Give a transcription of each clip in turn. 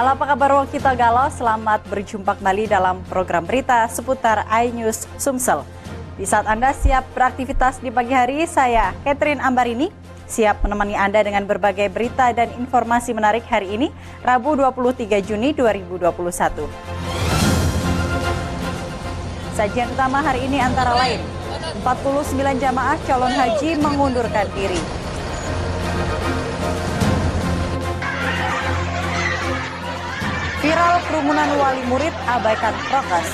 Halo, apa kabar kita galau? Selamat berjumpa kembali dalam program berita seputar iNews Sumsel. Di saat Anda siap beraktivitas di pagi hari, saya Catherine Ambarini siap menemani Anda dengan berbagai berita dan informasi menarik hari ini, Rabu 23 Juni 2021. Sajian utama hari ini antara lain, 49 jamaah calon haji mengundurkan diri. Viral kerumunan wali murid abaikan prokes.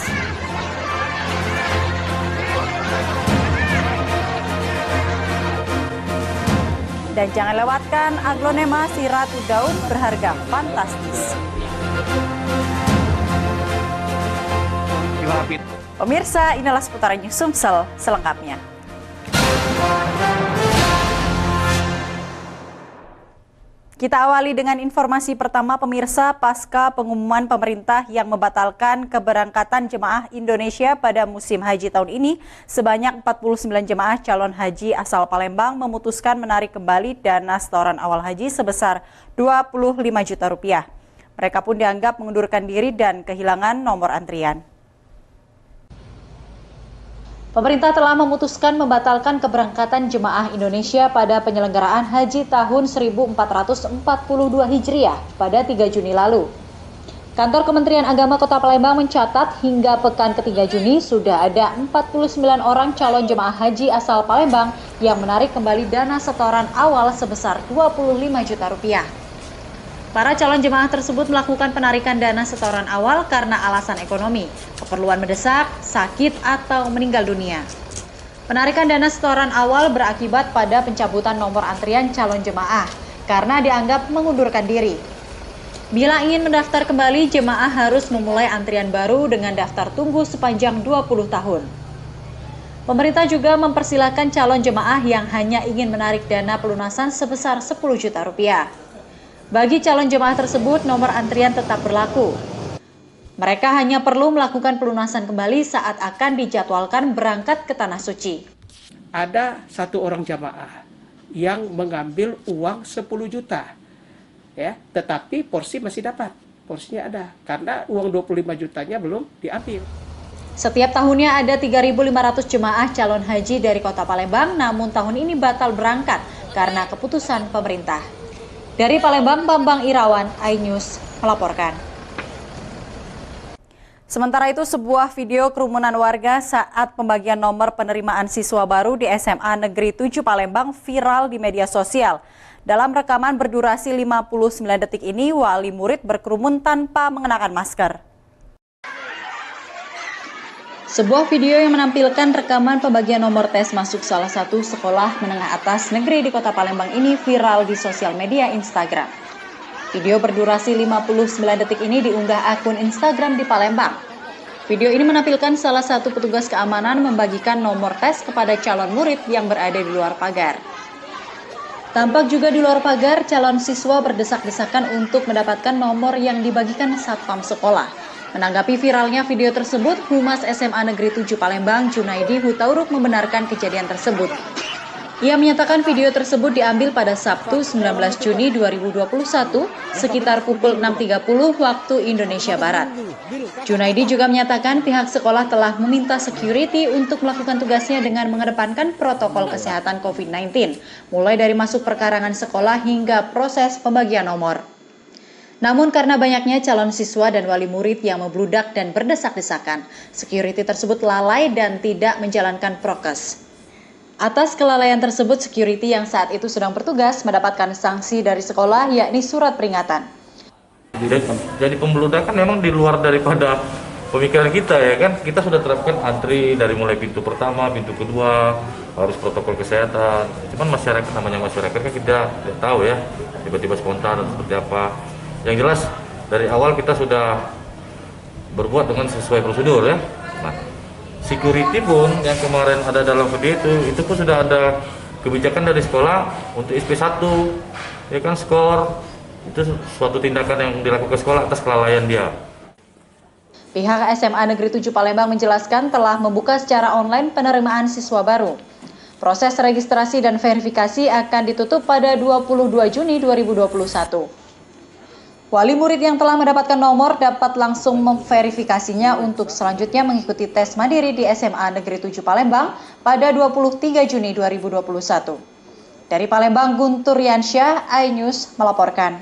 Dan jangan lewatkan aglonema si Ratu Daun berharga fantastis. Pemirsa, inilah seputaran News Sumsel selengkapnya. Kita awali dengan informasi pertama, pemirsa. Pasca pengumuman pemerintah yang membatalkan keberangkatan jemaah Indonesia pada musim haji tahun ini, sebanyak 49 jemaah calon haji asal Palembang memutuskan menarik kembali dana setoran awal haji sebesar 25 juta rupiah. Mereka pun dianggap mengundurkan diri dan kehilangan nomor antrian. Pemerintah telah memutuskan membatalkan keberangkatan jemaah Indonesia pada penyelenggaraan haji tahun 1442 Hijriah pada 3 Juni lalu. Kantor Kementerian Agama Kota Palembang mencatat hingga pekan ketiga Juni sudah ada 49 orang calon jemaah haji asal Palembang yang menarik kembali dana setoran awal sebesar 25 juta rupiah. Para calon jemaah tersebut melakukan penarikan dana setoran awal karena alasan ekonomi, keperluan mendesak, sakit, atau meninggal dunia. Penarikan dana setoran awal berakibat pada pencabutan nomor antrian calon jemaah karena dianggap mengundurkan diri. Bila ingin mendaftar kembali, jemaah harus memulai antrian baru dengan daftar tunggu sepanjang 20 tahun. Pemerintah juga mempersilahkan calon jemaah yang hanya ingin menarik dana pelunasan sebesar 10 juta rupiah. Bagi calon jemaah tersebut, nomor antrian tetap berlaku. Mereka hanya perlu melakukan pelunasan kembali saat akan dijadwalkan berangkat ke Tanah Suci. Ada satu orang jamaah yang mengambil uang 10 juta, ya, tetapi porsi masih dapat, porsinya ada, karena uang 25 jutanya belum diambil. Setiap tahunnya ada 3.500 jemaah calon haji dari Kota Palembang, namun tahun ini batal berangkat karena keputusan pemerintah. Dari Palembang, Bambang Irawan, iNews melaporkan. Sementara itu, sebuah video kerumunan warga saat pembagian nomor penerimaan siswa baru di SMA Negeri 7 Palembang viral di media sosial. Dalam rekaman berdurasi 59 detik ini, wali murid berkerumun tanpa mengenakan masker. Sebuah video yang menampilkan rekaman pembagian nomor tes masuk salah satu sekolah menengah atas negeri di Kota Palembang ini viral di sosial media Instagram. Video berdurasi 59 detik ini diunggah akun Instagram di Palembang. Video ini menampilkan salah satu petugas keamanan membagikan nomor tes kepada calon murid yang berada di luar pagar. Tampak juga di luar pagar calon siswa berdesak-desakan untuk mendapatkan nomor yang dibagikan satpam sekolah. Menanggapi viralnya video tersebut, Humas SMA Negeri 7 Palembang, Junaidi Hutauruk membenarkan kejadian tersebut. Ia menyatakan video tersebut diambil pada Sabtu 19 Juni 2021 sekitar pukul 6.30 waktu Indonesia Barat. Junaidi juga menyatakan pihak sekolah telah meminta security untuk melakukan tugasnya dengan mengedepankan protokol kesehatan COVID-19, mulai dari masuk perkarangan sekolah hingga proses pembagian nomor. Namun karena banyaknya calon siswa dan wali murid yang membludak dan berdesak-desakan, security tersebut lalai dan tidak menjalankan prokes. Atas kelalaian tersebut, security yang saat itu sedang bertugas mendapatkan sanksi dari sekolah, yakni surat peringatan. Jadi pembludakan memang di luar daripada pemikiran kita, ya kan? Kita sudah terapkan antri dari mulai pintu pertama, pintu kedua, harus protokol kesehatan. Cuman masyarakat, namanya masyarakat kan kita tidak tahu ya, tiba-tiba spontan seperti apa. Yang jelas dari awal kita sudah berbuat dengan sesuai prosedur ya. Nah, security pun yang kemarin ada dalam video itu pun sudah ada kebijakan dari sekolah untuk SP1, ya kan, skor. Itu suatu tindakan yang dilakukan sekolah atas kelalaian dia. Pihak SMA Negeri 7 Palembang menjelaskan telah membuka secara online penerimaan siswa baru. Proses registrasi dan verifikasi akan ditutup pada 22 Juni 2021. Wali murid yang telah mendapatkan nomor dapat langsung memverifikasinya untuk selanjutnya mengikuti tes mandiri di SMA Negeri 7 Palembang pada 23 Juni 2021. Dari Palembang, Guntur Yansyah, iNews melaporkan.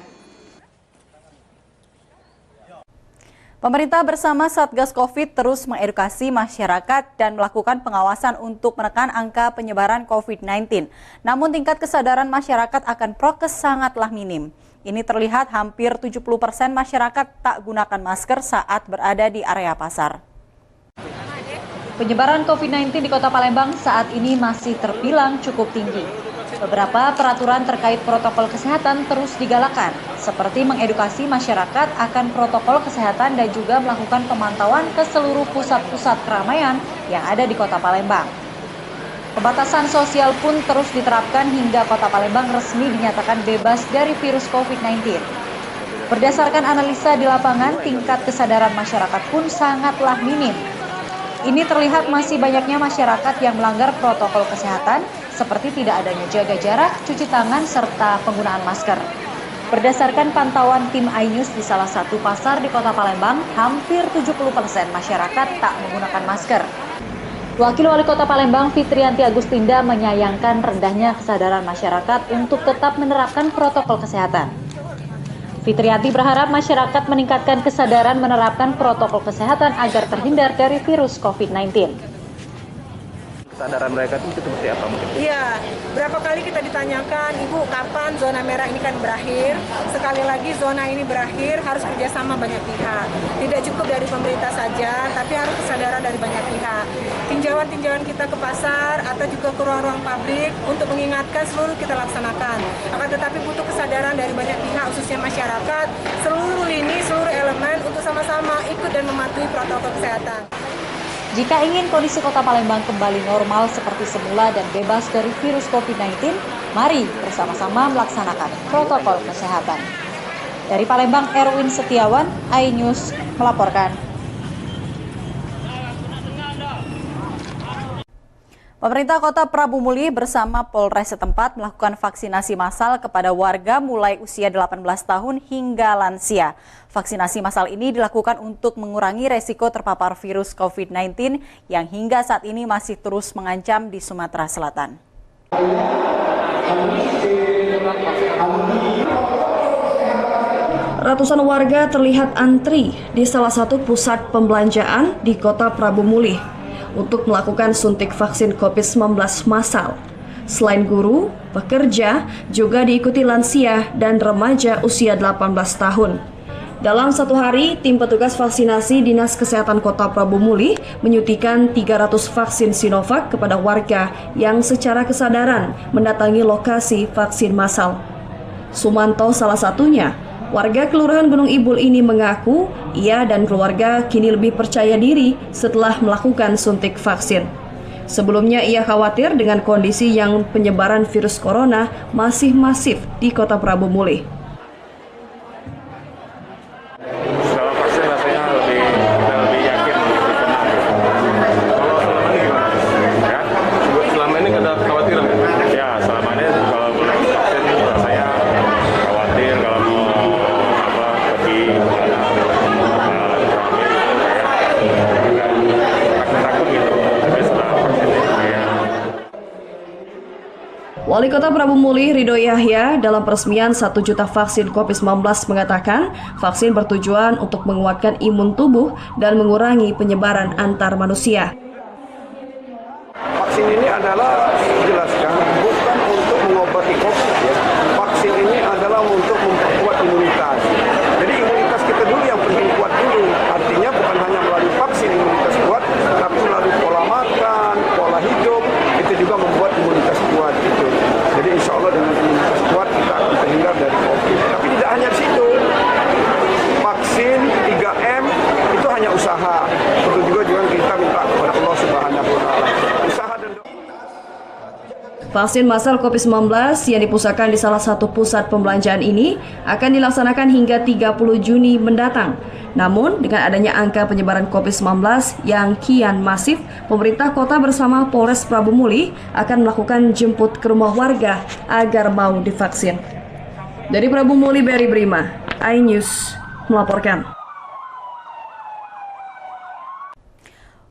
Pemerintah bersama Satgas COVID terus mengedukasi masyarakat dan melakukan pengawasan untuk menekan angka penyebaran COVID-19. Namun tingkat kesadaran masyarakat akan prokes sangatlah minim. Ini terlihat hampir 70% masyarakat tak gunakan masker saat berada di area pasar. Penyebaran COVID-19 di Kota Palembang saat ini masih terbilang cukup tinggi. Beberapa peraturan terkait protokol kesehatan terus digalakan, seperti mengedukasi masyarakat akan protokol kesehatan dan juga melakukan pemantauan ke seluruh pusat-pusat keramaian yang ada di Kota Palembang. Pembatasan sosial pun terus diterapkan hingga Kota Palembang resmi dinyatakan bebas dari virus COVID-19. Berdasarkan analisa di lapangan, tingkat kesadaran masyarakat pun sangatlah minim. Ini terlihat masih banyaknya masyarakat yang melanggar protokol kesehatan, seperti tidak adanya jaga jarak, cuci tangan, serta penggunaan masker. Berdasarkan pantauan tim iNews di salah satu pasar di Kota Palembang, hampir 70% masyarakat tak menggunakan masker. Wakil Wali Kota Palembang, Fitrianti Agustinda, menyayangkan rendahnya kesadaran masyarakat untuk tetap menerapkan protokol kesehatan. Fitrianti berharap masyarakat meningkatkan kesadaran menerapkan protokol kesehatan agar terhindar dari virus COVID-19. Kesadaran mereka itu seperti apa mungkin? Iya, berapa kali kita ditanyakan, Ibu kapan zona merah ini kan berakhir? Sekali lagi zona ini berakhir harus kerjasama banyak pihak. Tidak cukup dari pemerintah saja, tapi harus kesadaran dari banyak pihak. Tinjauan-tinjauan kita ke pasar atau juga ke ruang-ruang pabrik untuk mengingatkan seluruh kita laksanakan. Akan tetapi butuh kesadaran dari banyak pihak, khususnya masyarakat, seluruh lini, seluruh elemen untuk sama-sama ikut dan mematuhi protokol kesehatan. Jika ingin kondisi Kota Palembang kembali normal seperti semula dan bebas dari virus COVID-19, mari bersama-sama melaksanakan protokol kesehatan. Dari Palembang, Erwin Setiawan, iNews melaporkan. Pemerintah Kota Prabu Muli bersama Polres setempat melakukan vaksinasi massal kepada warga mulai usia 18 tahun hingga lansia. Vaksinasi massal ini dilakukan untuk mengurangi resiko terpapar virus COVID-19 yang hingga saat ini masih terus mengancam di Sumatera Selatan. Ratusan warga terlihat antri di salah satu pusat pembelanjaan di Kota Prabu Muli untuk melakukan suntik vaksin COVID-19 massal. Selain guru, pekerja, juga diikuti lansia dan remaja usia 18 tahun. Dalam satu hari, tim petugas vaksinasi Dinas Kesehatan Kota Prabu Muli menyuntikkan 300 vaksin Sinovac kepada warga yang secara kesadaran mendatangi lokasi vaksin massal. Sumanto salah satunya. Warga Kelurahan Gunung Ibul ini mengaku ia dan keluarga kini lebih percaya diri setelah melakukan suntik vaksin. Sebelumnya ia khawatir dengan kondisi yang penyebaran virus corona masih masif di Kota Prabu Muli. Setelah vaksin rasanya lebih yakin, lebih tenang. Kalau selama ini gimana? Ya, selama ini ada kekhawatiran? Ya, selama ini kalau belum vaksin saya khawatir kalau mau pergi takut gitu. Tapi setelah vaksin ya. Wali Kota Prabu Muli Ridho Yahya dalam peresmian 1 juta vaksin COVID-19 mengatakan vaksin bertujuan untuk menguatkan imun tubuh dan mengurangi penyebaran antar manusia. Vaksin ini adalah dijelaskan bukan untuk mengobati COVID ya. Vaksin ini adalah untuk memperkuat imunitas. Jadi imunitas kita dulu yang penting kuat dulu. Artinya bukan hanya melalui vaksin imunitas kuat, tapi melalui pola makan, pola hidup itu juga membuat imunitas kuat gitu. Jadi insya Allah dengan imunitas kuat kita akan terhindar dari COVID. Tapi tidak hanya di situ. Vaksin 3M itu hanya usaha. Betul juga kita minta kepada Allah Subhanahu wa Ta'ala. Usaha dan Vaksin massal COVID-19 yang dipusatkan di salah satu pusat pembelanjaan ini akan dilaksanakan hingga 30 Juni mendatang. Namun, dengan adanya angka penyebaran COVID-19 yang kian masif, pemerintah kota bersama Polres Prabu Muli akan melakukan jemput ke rumah warga agar mau divaksin. Dari Prabu Muli, Berry Brima. iNews melaporkan.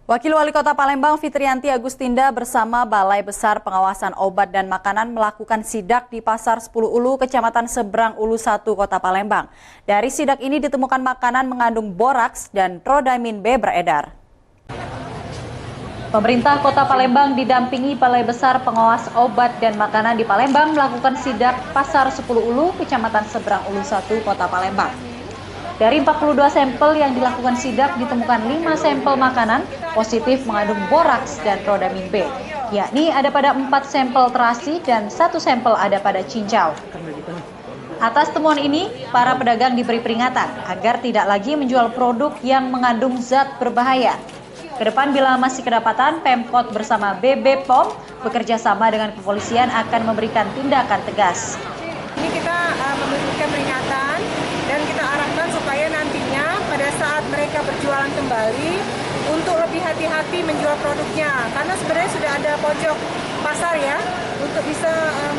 Wakil Wali Kota Palembang Fitrianti Agustinda bersama Balai Besar Pengawasan Obat dan Makanan melakukan sidak di Pasar 10 Ulu, Kecamatan Seberang Ulu 1, Kota Palembang. Dari sidak ini ditemukan makanan mengandung boraks dan trodamin B beredar. Pemerintah Kota Palembang didampingi Balai Besar Pengawas Obat dan Makanan di Palembang melakukan sidak Pasar 10 Ulu, Kecamatan Seberang Ulu 1, Kota Palembang. Dari 42 sampel yang dilakukan sidak ditemukan 5 sampel makanan positif mengandung boraks dan trodamin B, yakni ada pada 4 sampel terasi dan 1 sampel ada pada cincau. Atas temuan ini, para pedagang diberi peringatan agar tidak lagi menjual produk yang mengandung zat berbahaya. Kedepan bila masih kedapatan, Pemkot bersama BB POM bekerja sama dengan kepolisian akan memberikan tindakan tegas. Ini kita memberikan peringatan dan kita arahkan supaya nantinya pada saat mereka berjualan kembali untuk lebih hati-hati menjual produknya, karena sebenarnya sudah ada pojok pasar ya untuk bisa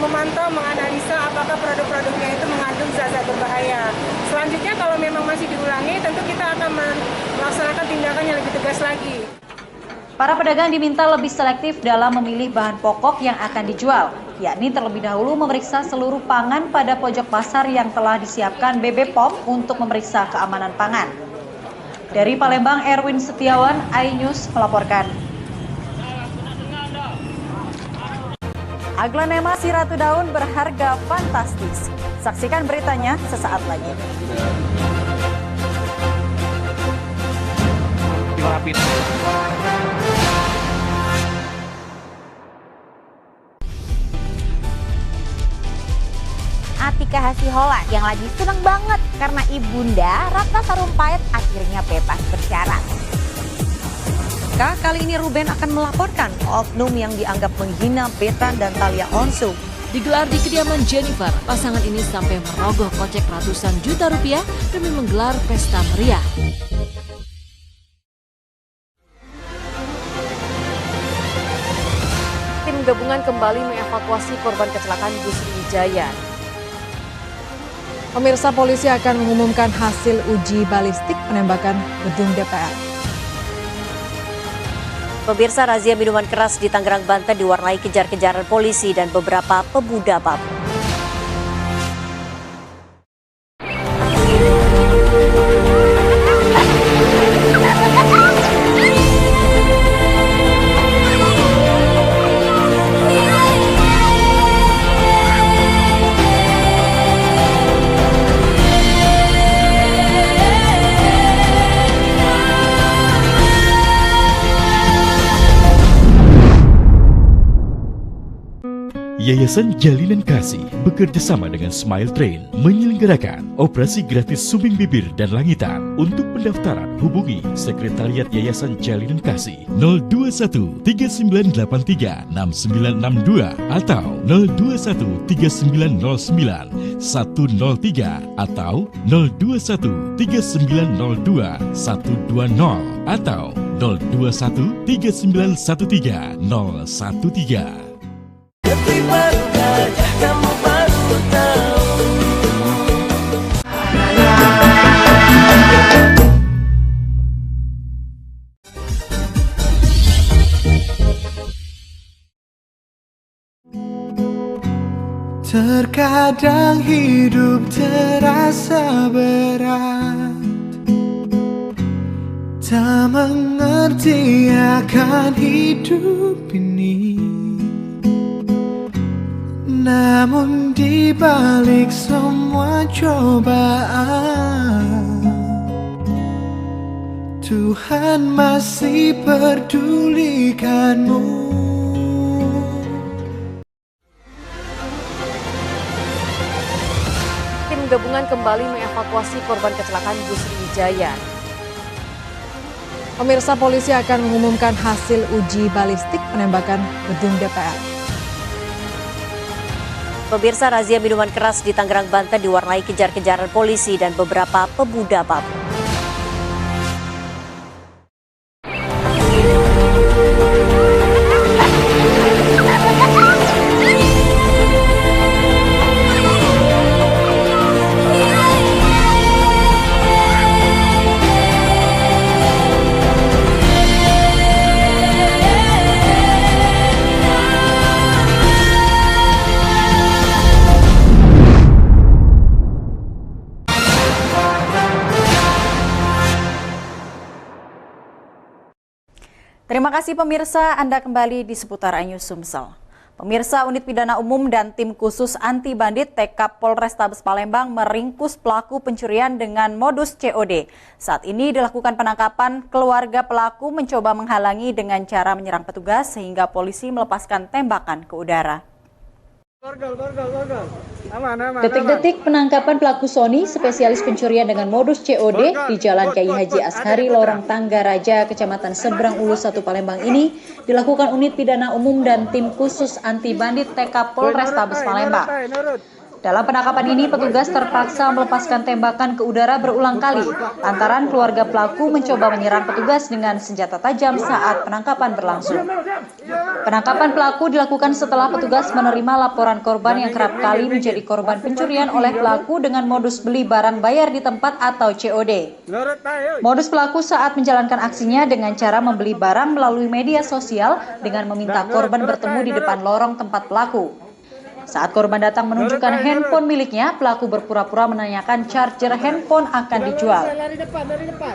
memantau, menganalisa apakah produk-produknya itu mengandung zat-zat berbahaya. Selanjutnya kalau memang masih diulangi, tentu kita akan melaksanakan tindakan yang lebih tegas lagi. Para pedagang diminta lebih selektif dalam memilih bahan pokok yang akan dijual, yakni terlebih dahulu memeriksa seluruh pangan pada pojok pasar yang telah disiapkan BB POM untuk memeriksa keamanan pangan. Dari Palembang, Erwin Setiawan, iNews melaporkan. Aglaonema si Ratu Daun berharga fantastis. Saksikan beritanya sesaat lagi. Atika Hasihola yang lagi seneng banget karena ibunda Ratna Sarumpait akhirnya bebas bersyarat. Kali ini Ruben akan melaporkan oknum yang dianggap menghina Betan dan Thalia Onsu. Digelar di kediaman Jennifer, pasangan ini sampai merogoh kocek ratusan juta rupiah demi menggelar pesta meriah. Tim gabungan kembali mengevakuasi korban kecelakaan bus Sriwijaya. Pemirsa, polisi akan mengumumkan hasil uji balistik penembakan gedung DPR. Pemirsa, razia minuman keras di Tangerang, Banten diwarnai kejar-kejaran polisi dan beberapa pemuda mabuk. Yayasan Jalinan Kasih bekerja sama dengan Smile Train menyelenggarakan operasi gratis sumbing bibir dan langitan. Untuk pendaftaran hubungi Sekretariat Yayasan Jalinan Kasih 021 3983 6962 atau 021 3909 103 atau 021 3902 120 atau 021 3913 013. Detik baru gajah, kamu baru tahu. Terkadang hidup terasa berat, tak mengerti akan hidup ini. Namun di balik semua cobaan, Tuhan masih pedulikanmu. Tim gabungan kembali mengevakuasi korban kecelakaan bus Sriwijaya. Pemirsa, polisi akan mengumumkan hasil uji balistik penembakan gedung DPR. Pemirsa, razia minuman keras di Tangerang, Banten diwarnai kejar-kejaran polisi dan beberapa pemuda mabuk. Terima kasih pemirsa, Anda kembali di seputar iNews Sumsel. Pemirsa, unit pidana umum dan tim khusus anti bandit TK Polrestabes Palembang meringkus pelaku pencurian dengan modus COD. Saat ini dilakukan penangkapan, keluarga pelaku mencoba menghalangi dengan cara menyerang petugas sehingga polisi melepaskan tembakan ke udara. Detik-detik penangkapan pelaku Sony, spesialis pencurian dengan modus COD di Jalan Kiai Haji Ashari, Lorong Tangga Raja, Kecamatan Seberang Ulus 1 Palembang ini dilakukan unit pidana umum dan tim khusus anti bandit TK Polrestabes Palembang. Dalam penangkapan ini, petugas terpaksa melepaskan tembakan ke udara berulang kali lantaran keluarga pelaku mencoba menyerang petugas dengan senjata tajam saat penangkapan berlangsung. Penangkapan pelaku dilakukan setelah petugas menerima laporan korban yang kerap kali menjadi korban pencurian oleh pelaku dengan modus beli barang bayar di tempat atau COD. Modus pelaku saat menjalankan aksinya dengan cara membeli barang melalui media sosial dengan meminta korban bertemu di depan lorong tempat pelaku. Saat korban datang menunjukkan handphone miliknya, pelaku berpura-pura menanyakan charger handphone akan dijual.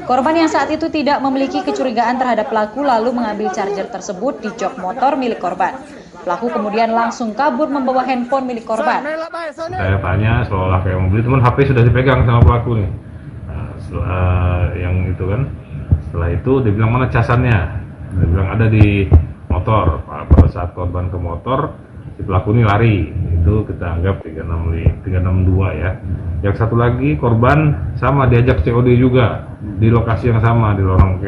Korban yang saat itu tidak memiliki kecurigaan terhadap pelaku lalu mengambil charger tersebut di jok motor milik korban. Pelaku kemudian langsung kabur membawa handphone milik korban. Saya tanya seolah kayak mau beli, teman HP sudah dipegang sama pelaku nih. Nah, yang itu kan, setelah itu dia bilang mana casannya? Dia bilang ada di motor. Pada saat korban ke motor, si pelaku ini lari, itu kita anggap 362 ya. Yang satu lagi korban sama diajak COD juga di lokasi yang sama di lorong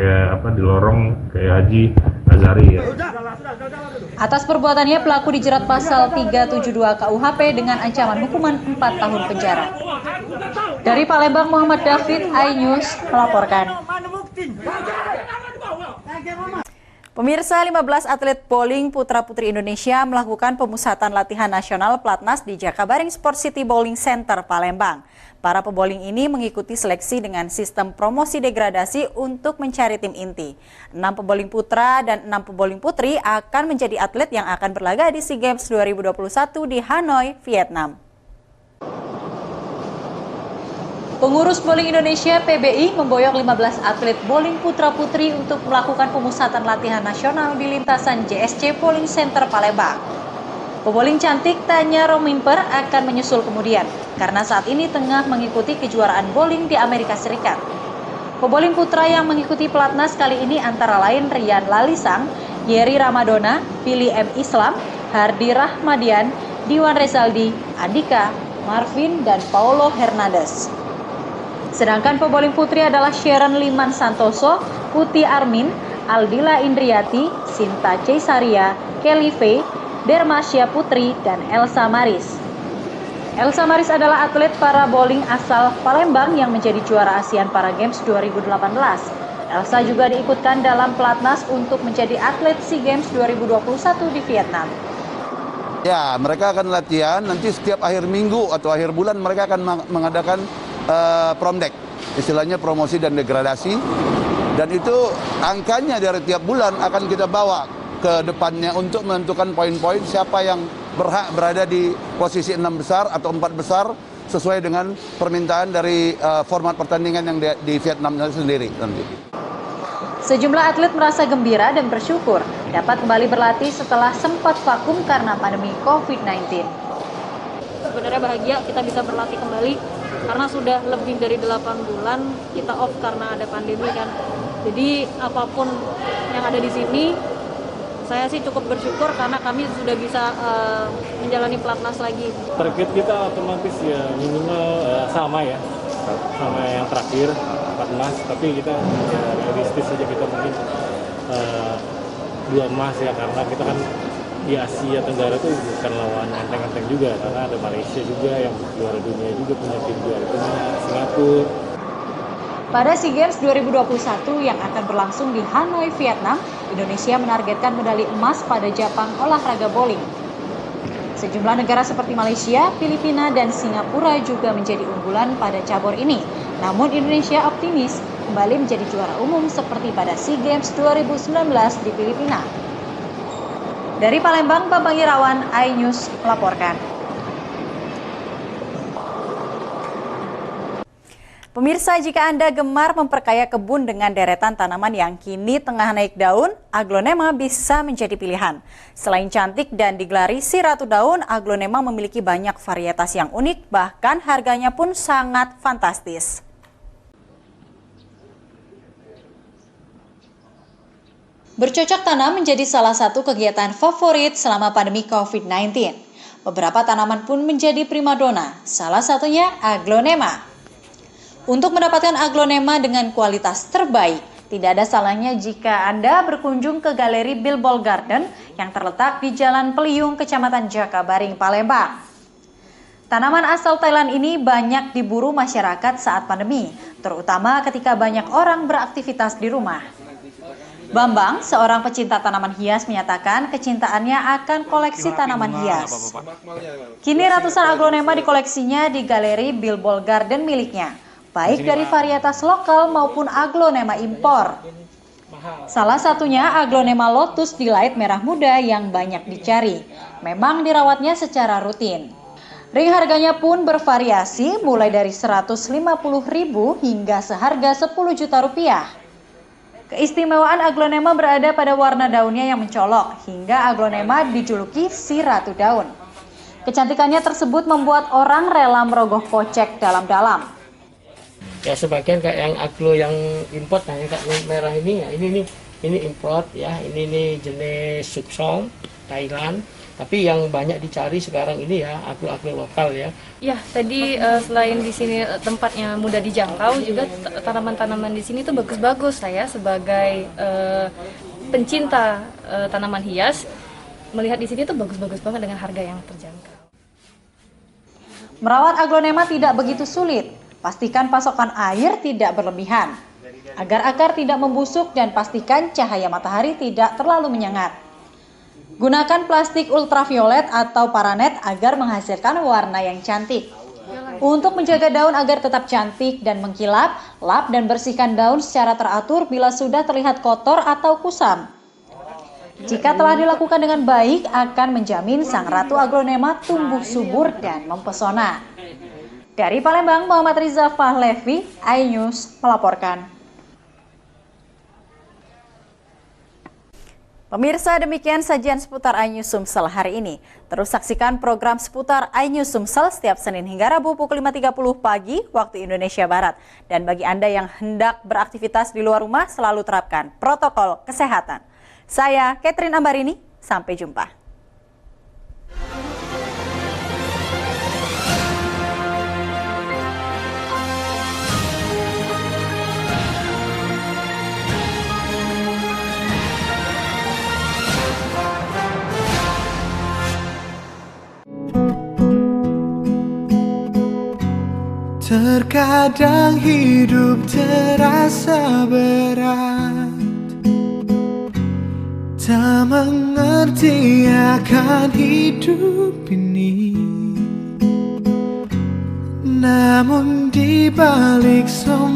kayak Haji Azari ya. Atas perbuatannya pelaku dijerat pasal 372 KUHP dengan ancaman hukuman 4 tahun penjara. Dari Palembang, Muhammad David, iNews melaporkan. Pemirsa, 15 atlet bowling putra-putri Indonesia melakukan pemusatan latihan nasional Platnas di Jakabaring Sport City Bowling Center, Palembang. Para pebowling ini mengikuti seleksi dengan sistem promosi degradasi untuk mencari tim inti. 6 pebowling putra dan 6 pebowling putri akan menjadi atlet yang akan berlaga di SEA Games 2021 di Hanoi, Vietnam. Pengurus Bowling Indonesia PBI memboyong 15 atlet bowling putra-putri untuk melakukan pemusatan latihan nasional di lintasan JSC Bowling Center Palembang. Pebowling cantik Tanya Romimper akan menyusul kemudian, karena saat ini tengah mengikuti kejuaraan bowling di Amerika Serikat. Pebowling putra yang mengikuti pelatnas kali ini antara lain Rian Lalisang, Yeri Ramadona, Billy M. Islam, Hardi Rahmadian, Diwan Rezaldi, Andika, Marvin, dan Paulo Hernandez. Sedangkan pebowling putri adalah Sharon Liman Santoso, Putih Armin, Aldila Indriati, Sinta Ceisaria, Kelly Faye, Dermasya Putri, dan Elsa Maris. Elsa Maris adalah atlet para bowling asal Palembang yang menjadi juara ASEAN Para Games 2018. Elsa juga diikutkan dalam pelatnas untuk menjadi atlet SEA Games 2021 di Vietnam. Ya, mereka akan latihan, nanti setiap akhir minggu atau akhir bulan mereka akan mengadakan promdek, istilahnya promosi dan degradasi, dan itu angkanya dari tiap bulan akan kita bawa ke depannya untuk menentukan poin-poin siapa yang berhak berada di posisi 6 besar atau 4 besar sesuai dengan permintaan dari format pertandingan yang di Vietnam sendiri nanti. Sejumlah atlet merasa gembira dan bersyukur dapat kembali berlatih setelah sempat vakum karena pandemi COVID-19. Sebenarnya bahagia kita bisa berlatih kembali karena sudah lebih dari 8 bulan kita off karena ada pandemi kan. Jadi apapun yang ada di sini, saya sih cukup bersyukur karena kami sudah bisa menjalani pelatnas lagi. Target kita otomatis ya minimal sama ya, sama yang terakhir 4 emas. Tapi kita ya, realistis saja, kita mungkin 2 emas ya, karena kita kan di Asia Tenggara itu bukan lawan enteng-enteng juga, karena ada Malaysia juga yang juara dunia juga, punya tim juara dunia, Singapura. Pada SEA Games 2021 yang akan berlangsung di Hanoi, Vietnam, Indonesia menargetkan medali emas pada cabang olahraga bowling. Sejumlah negara seperti Malaysia, Filipina, dan Singapura juga menjadi unggulan pada cabur ini. Namun Indonesia optimis kembali menjadi juara umum seperti pada SEA Games 2019 di Filipina. Dari Palembang, Bambang Irawan, iNews melaporkan. Pemirsa, jika Anda gemar memperkaya kebun dengan deretan tanaman yang kini tengah naik daun, aglonema bisa menjadi pilihan. Selain cantik dan digelari si Ratu Daun, aglonema memiliki banyak varietas yang unik, bahkan harganya pun sangat fantastis. Bercocok tanam menjadi salah satu kegiatan favorit selama pandemi COVID-19. Beberapa tanaman pun menjadi primadona, salah satunya aglonema. Untuk mendapatkan aglonema dengan kualitas terbaik, tidak ada salahnya jika Anda berkunjung ke Galeri Bilbol Garden yang terletak di Jalan Peliung, Kecamatan Jakabaring, Palembang. Tanaman asal Thailand ini banyak diburu masyarakat saat pandemi, terutama ketika banyak orang beraktivitas di rumah. Bambang, seorang pecinta tanaman hias, menyatakan kecintaannya akan koleksi tanaman hias. Kini ratusan aglonema dikoleksinya di Galeri Bilbol Garden miliknya, baik dari varietas lokal maupun aglonema impor. Salah satunya aglonema Lotus Delight merah muda yang banyak dicari. Memang dirawatnya secara rutin. Ring harganya pun bervariasi mulai dari Rp150.000 hingga seharga Rp10 juta. Keistimewaan aglonema berada pada warna daunnya yang mencolok, hingga aglonema dijuluki si Ratu Daun. Kecantikannya tersebut membuat orang rela merogoh kocek dalam-dalam. Ya sebagian kayak yang aglo yang import, nah yang kayak merah ini, ya ini import ya, ini jenis Suksong Thailand. Tapi yang banyak dicari sekarang ini ya aglo-aglo lokal ya. Ya, tadi selain di sini tempatnya mudah dijangkau, juga tanaman-tanaman di sini tuh bagus-bagus. Saya sebagai pencinta tanaman hias melihat di sini tuh bagus-bagus banget dengan harga yang terjangkau. Merawat aglonema tidak begitu sulit. Pastikan pasokan air tidak berlebihan agar akar tidak membusuk dan pastikan cahaya matahari tidak terlalu menyengat. Gunakan plastik ultraviolet atau paranet agar menghasilkan warna yang cantik. Untuk menjaga daun agar tetap cantik dan mengkilap, lap dan bersihkan daun secara teratur bila sudah terlihat kotor atau kusam. Jika telah dilakukan dengan baik, akan menjamin sang ratu aglonema tumbuh subur dan mempesona. Dari Palembang, Muhammad Riza Fahlevi, iNews melaporkan. Pemirsa, demikian sajian seputar iNews Sumsel hari ini. Terus saksikan program seputar iNews Sumsel setiap Senin hingga Rabu pukul 5.30 pagi waktu Indonesia Barat. Dan bagi Anda yang hendak beraktivitas di luar rumah, selalu terapkan protokol kesehatan. Saya Catherine Ambarini, sampai jumpa. Terkadang hidup terasa berat, tak mengerti akan hidup ini. Namun di balik semua